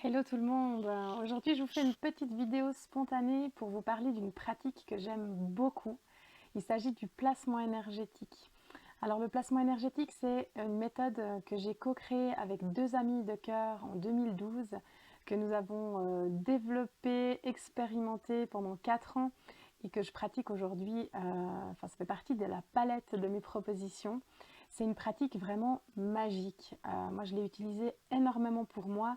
Hello tout le monde. Aujourd'hui je vous fais une petite vidéo spontanée pour vous parler d'une pratique que j'aime beaucoup. Il s'agit du placement énergétique. Alors le placement énergétique, c'est une méthode que j'ai co-créée avec deux amis de cœur en 2012, que nous avons développée, expérimentée pendant 4 ans et que je pratique aujourd'hui. Enfin, ça fait partie de la palette de mes propositions. C'est une pratique vraiment magique. Moi je l'ai utilisée énormément pour moi.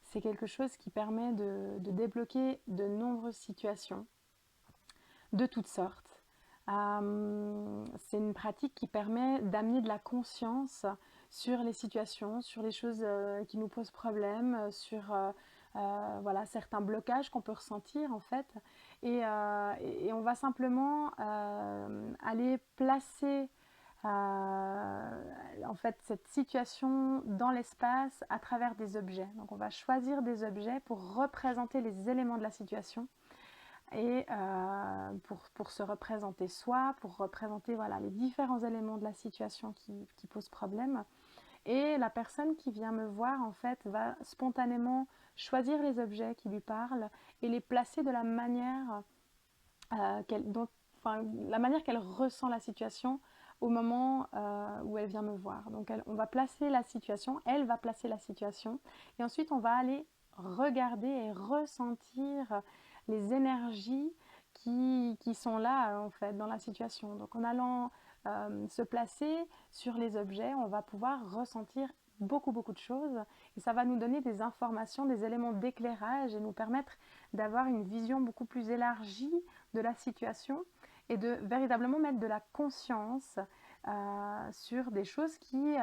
C'est quelque chose qui permet de débloquer de nombreuses situations de toutes sortes. C'est une pratique qui permet d'amener de la conscience sur les situations, sur les choses qui nous posent problème, sur voilà, certains blocages qu'on peut ressentir en fait. Et on va simplement aller placer en fait cette situation dans l'espace à travers des objets. Donc on va choisir des objets pour représenter les éléments de la situation et pour se représenter soi, pour représenter voilà, les différents éléments de la situation qui posent problème. Et la personne qui vient me voir en fait va spontanément choisir les objets qui lui parlent et les placer de la manière la manière qu'elle ressent la situation au moment où elle vient me voir. Donc on va placer la situation, elle va placer la situation, et ensuite on va aller regarder et ressentir les énergies qui sont là en fait dans la situation. Donc en allant se placer sur les objets, on va pouvoir ressentir beaucoup de choses et ça va nous donner des informations, des éléments d'éclairage et nous permettre d'avoir une vision beaucoup plus élargie de la situation et de véritablement mettre de la conscience sur des choses qui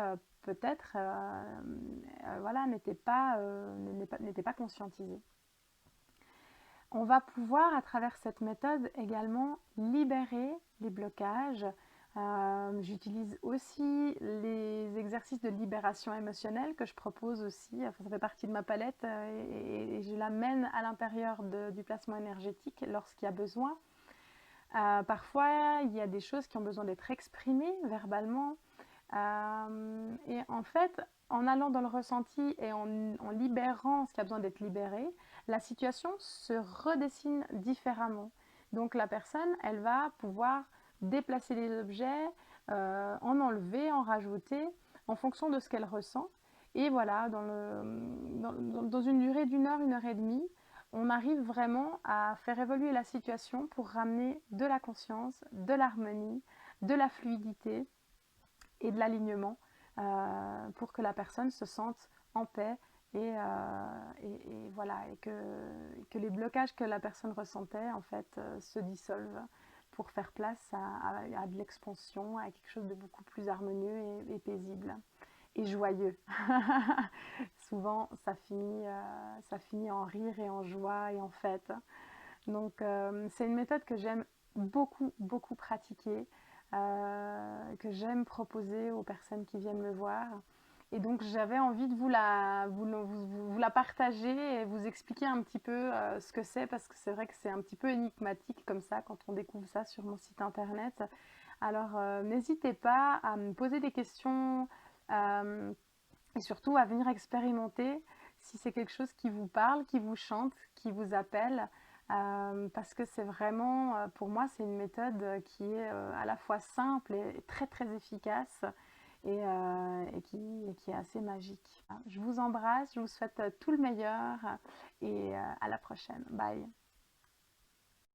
peut-être voilà, n'étaient pas conscientisées. On va pouvoir, à travers cette méthode, également libérer les blocages. J'utilise aussi les exercices de libération émotionnelle que je propose aussi. Enfin, ça fait partie de ma palette et je l'amène à l'intérieur du placement énergétique lorsqu'il y a besoin. Parfois, il y a des choses qui ont besoin d'être exprimées verbalement. Et en fait, en allant dans le ressenti et en libérant ce qui a besoin d'être libéré, la situation se redessine différemment. Donc la personne, elle va pouvoir déplacer les objets, en enlever, en rajouter, en fonction de ce qu'elle ressent. Et voilà, dans une durée d'une heure et demie, on arrive vraiment à faire évoluer la situation pour ramener de la conscience, de l'harmonie, de la fluidité et de l'alignement pour que la personne se sente en paix et voilà, que les blocages que la personne ressentait en fait se dissolvent pour faire place à de l'expansion, à quelque chose de beaucoup plus harmonieux et paisible et joyeux. Souvent, ça finit en rire et en joie et en fête. Donc, c'est une méthode que j'aime beaucoup pratiquer, que j'aime proposer aux personnes qui viennent me voir. Et donc, j'avais envie de vous la partager et vous expliquer un petit peu ce que c'est, parce que c'est vrai que c'est un petit peu énigmatique comme ça quand on découvre ça sur mon site internet. Alors, n'hésitez pas à me poser des questions euh, et surtout à venir expérimenter si c'est quelque chose qui vous parle, qui vous chante, qui vous appelle. Parce que c'est vraiment, pour moi, c'est une méthode qui est à la fois simple et très efficace et qui est assez magique. Je vous embrasse, je vous souhaite tout le meilleur et à la prochaine. Bye.